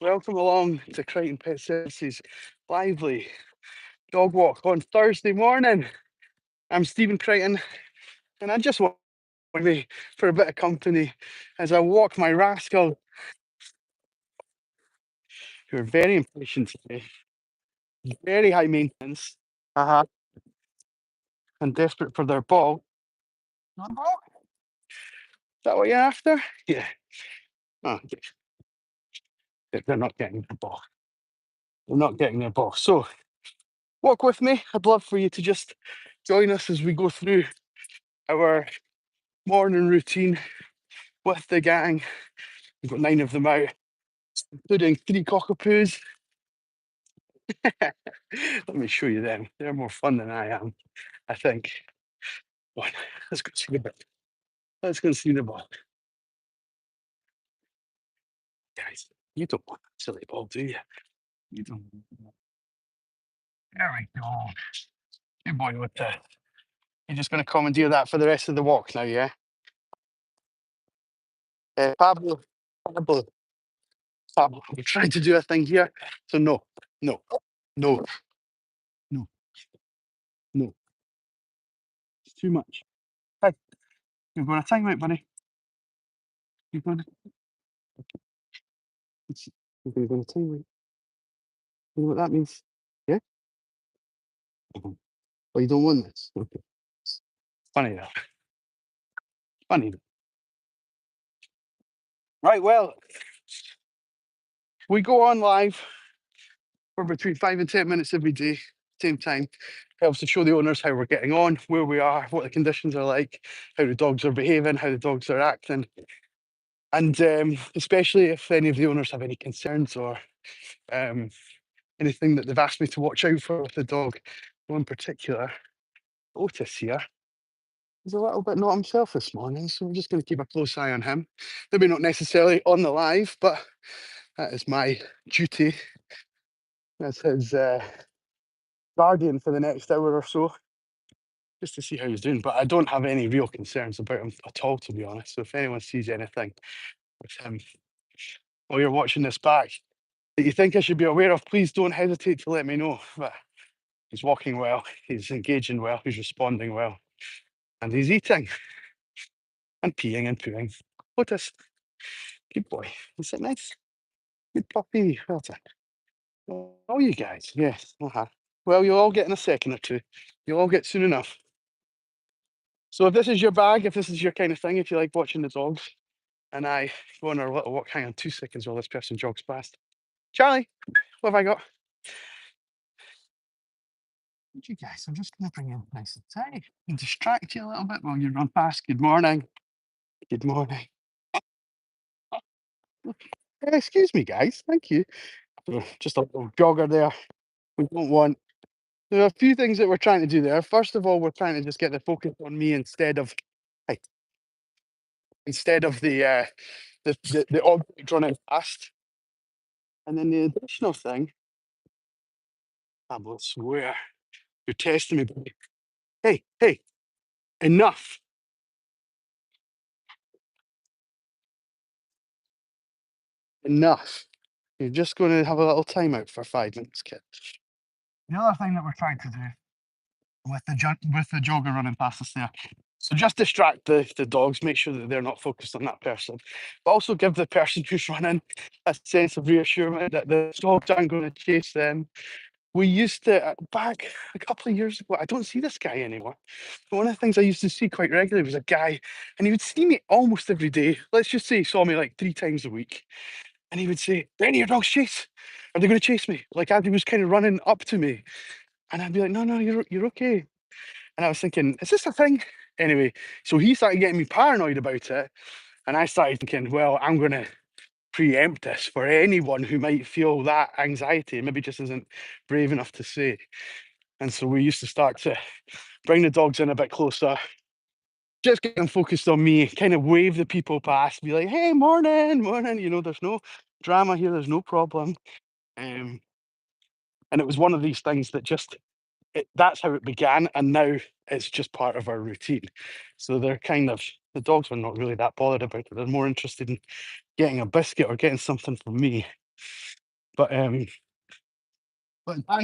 Welcome along to Crighton Pet Services lively dog walk on Thursday morning. I'm Stephen Crighton, and I just want me for a bit of company as I walk my rascal who are very impatient today, very high maintenance, and desperate for their ball. Want a ball? Is that what you're after? Yeah. Oh, they're not getting the ball. They're not getting their ball. So walk with me. I'd love for you to just join us as we go through our morning routine with the gang. We've got 9 of them out, including 3 Cockapoos. Let me show you them. They're more fun than I am, I think. One. Let's go see the ball. Let's go see the ball. Guys, you don't want that silly ball, do you? You don't. There we go. Good boy with the. You're just going to commandeer that for the rest of the walk now, yeah? Pablo, Pablo, Pablo. We're trying to do a thing here. So no, no, no, no, no. It's too much. Hey, you're going to time out, buddy. You're going to. You're going to time out. You know what that means? Yeah? Mhm. Well, you don't want this. Okay. Funny that. Funny. Right, well, we go on live for between 5 and 10 minutes every day, same time. Helps to show the owners how we're getting on, where we are, what the conditions are like, how the dogs are behaving, how the dogs are acting. And especially if any of the owners have any concerns or um, anything that they've asked me to watch out for with the dog. One in particular, Otis here, he's a little bit not himself this morning, so we're just going to keep a close eye on him. Maybe not necessarily on the live, but that is my duty as his guardian for the next hour or so, just to see how he's doing. But I don't have any real concerns about him at all, to be honest. So if anyone sees anything with him while you're watching this back that you think I should be aware of, please don't hesitate to let me know. But he's walking well, he's engaging well, he's responding well, and he's eating and peeing and pooing. Otis, good boy. Is it nice? Good puppy. Well done. Oh, you guys, yes. Well, you'll all get in a second or two. You'll all get soon enough. So if this is your bag, if this is your kind of thing, if you like watching the dogs, and I go on our little walk, hang on 2 seconds while this person jogs past. Charlie, what have I got? You guys, I'm just going to bring in nice and tight and distract you a little bit while you run past. Good morning. Good morning. Excuse me, guys. Thank you. Just a little jogger there. We don't want. There are a few things that we're trying to do there. First of all, we're trying to just get the focus on me hey, instead of the object running past. And then the additional thing, I will swear, you're testing me, buddy. Hey, hey, enough. Enough. You're just going to have a little timeout for 5 minutes, kid. The other thing that we're trying to do with the jogger running past us there, so just distract the dogs, make sure that they're not focused on that person, but also give the person who's running a sense of reassurance that the dogs aren't going to chase them. We used to, back a couple of years ago, I don't see this guy anymore. But one of the things I used to see quite regularly was a guy, and he would see me almost every day. Let's just say he saw me like 3 times a week. And he would say, "Do any of your dogs chase? Are they going to chase me?" Like as he was kind of running up to me. And I'd be like, "No, no, you're okay." And I was thinking, is this a thing? Anyway, so he started getting me paranoid about it. And I started thinking, well, I'm going to preempt this for anyone who might feel that anxiety, maybe just isn't brave enough to say. And so we used to start to bring the dogs in a bit closer, just get them focused on me, kind of wave the people past, be like, "Hey, morning, morning." There's no drama here, there's no problem. Um, and it was one of these things that that's how it began. And now it's just part of our routine. So they're kind of The dogs are not really that bothered about it. They're more interested in getting a biscuit or getting something from me. But I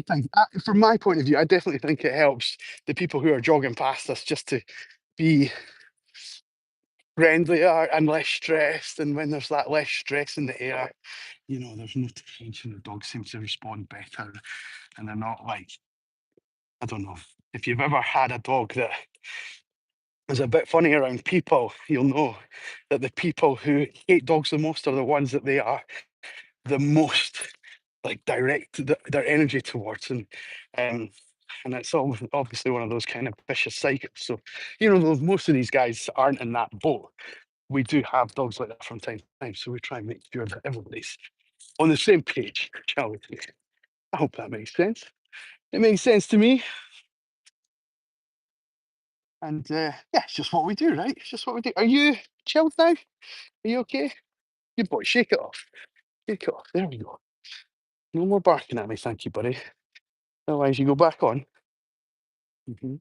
think, from my point of view, I definitely think it helps the people who are jogging past us just to be friendlier and less stressed. And when there's that less stress in the air, there's no tension. The dogs seem to respond better, and they're not like, I don't know. If you've ever had a dog that is a bit funny around people, you'll know that the people who hate dogs the most are the ones that they are the most like direct their energy towards. And it's obviously one of those kind of vicious cycles. So, most of these guys aren't in that boat. We do have dogs like that from time to time. So we try and make sure that everybody's on the same page, shall we say. I hope that makes sense. It makes sense to me. And yeah, it's just what we do, right? It's just what we do. Are you chilled now? Are you okay? Good boy, shake it off. Shake it off. There we go. No more barking at me, thank you, buddy. Otherwise, you go back on. Mhm.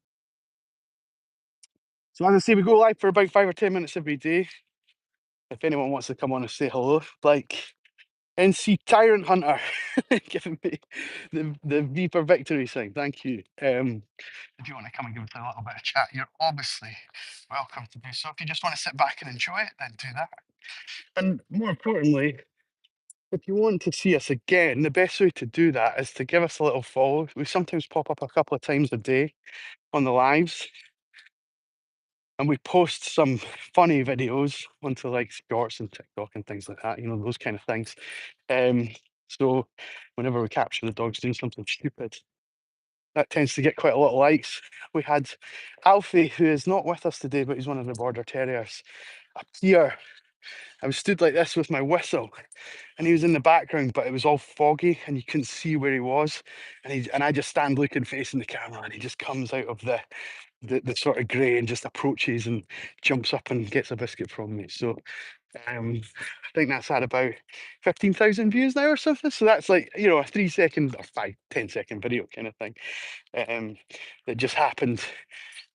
So as I say, we go live for about 5 or 10 minutes every day. If anyone wants to come on and say hello, like NC Tyrant Hunter giving me the V for victory sign. Thank you. If you want to come and give us a little bit of chat, you're obviously welcome to do so. If you just want to sit back and enjoy it, then do that. And more importantly, if you want to see us again, the best way to do that is to give us a little follow. We sometimes pop up a couple of times a day on the lives, and we post some funny videos onto like shorts and TikTok and things like that, those kind of things. So whenever we capture the dogs doing something stupid, that tends to get quite a lot of likes. We had Alfie, who is not with us today, but he's one of the border terriers, up here. I was stood like this with my whistle, and he was in the background, but it was all foggy and you couldn't see where he was. And I just stand looking facing the camera, and he just comes out of the sort of grey and just approaches and jumps up and gets a biscuit from me. So I think that's had about 15,000 views now or something. So that's like, a 3 second or 5, 10 second video kind of thing. That just happened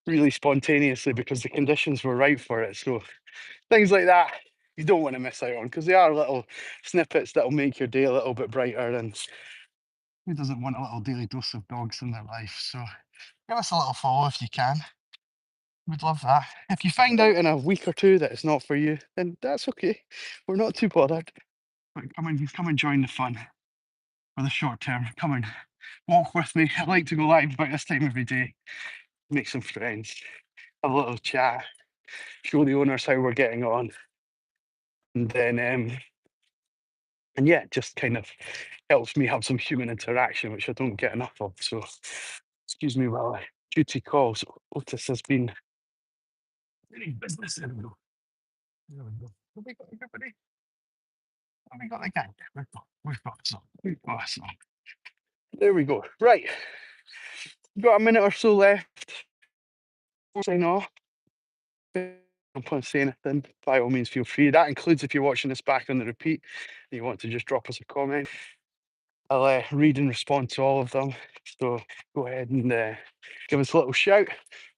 really spontaneously because the conditions were right for it. So things like that you don't want to miss out on, because they are little snippets that'll make your day a little bit brighter. And who doesn't want a little daily dose of dogs in their life? So give us a little follow if you can. We'd love that. If you find out in a week or two that it's not for you, then that's okay. We're not too bothered. But come and join the fun for the short term. Come and walk with me. I like to go live about this time every day, make some friends, have a little chat, show the owners how we're getting on, and then and yeah, just kind of helps me have some human interaction, which I don't get enough of. So excuse me while I duty calls. Otis has been doing business. There we go. There we go. Have we got everybody? Have we got the gang? We've got some. We've got some. There we go. Right. Got a minute or so left. Sign off. Don't want to say anything, by all means feel free. That includes if you're watching this back on the repeat and you want to just drop us a comment. I'll read and respond to all of them. So go ahead and give us a little shout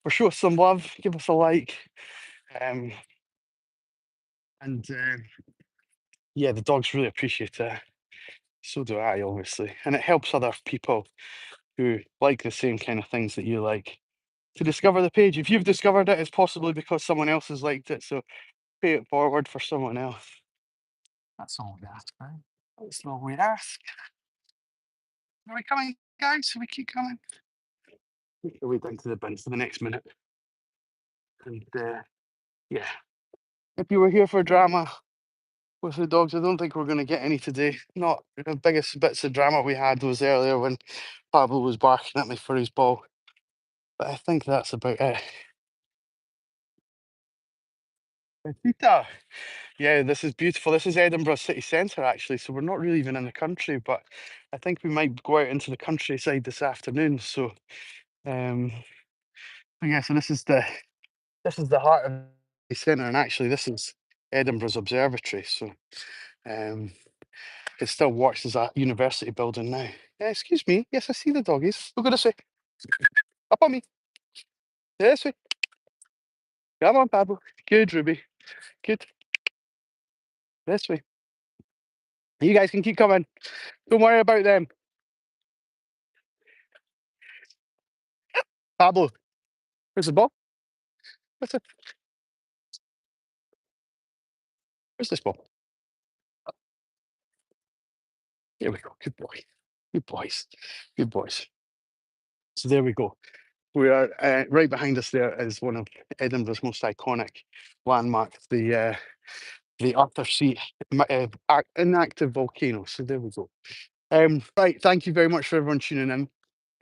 or show us some love. Give us a like. And yeah, the dogs really appreciate it. So do I, obviously. And it helps other people who like the same kind of things that you like to discover the page. If you've discovered it, it's possibly because someone else has liked it. So pay it forward for someone else. That's all we ask, right? That's all we ask. Are we coming, guys? Should we keep coming? We'll wait down to the bin for the next minute. And yeah, if you were here for drama with the dogs, I don't think we're going to get any today. Not the biggest bits of drama we had was earlier when Pablo was barking at me for his ball. But I think that's about it. Peter. Yeah, this is beautiful. This is Edinburgh city centre, actually. So we're not really even in the country, but I think we might go out into the countryside this afternoon. So, yeah. So this is the heart of the centre, and actually, this is Edinburgh's observatory. So, it still works as a university building now. Yeah, excuse me. Yes, I see the doggies. We'll go this way. Up on me. Yeah, this way. Come on, Pablo. Good, Ruby. Good. This way. You guys can keep coming. Don't worry about them. Pablo, where's the ball? What's it? Where's this ball? There we go. Good boy. Good boys. Good boys. So there we go. We are right behind us. There is one of Edinburgh's most iconic landmarks, the Arthur Seat inactive volcano. So there we go. Right. Thank you very much for everyone tuning in.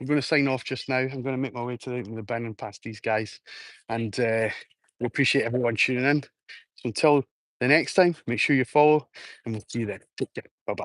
I'm going to sign off just now. I'm going to make my way to the bin and past these guys, and we appreciate everyone tuning in. So until the next time, make sure you follow, and we'll see you then. Take care. Bye bye.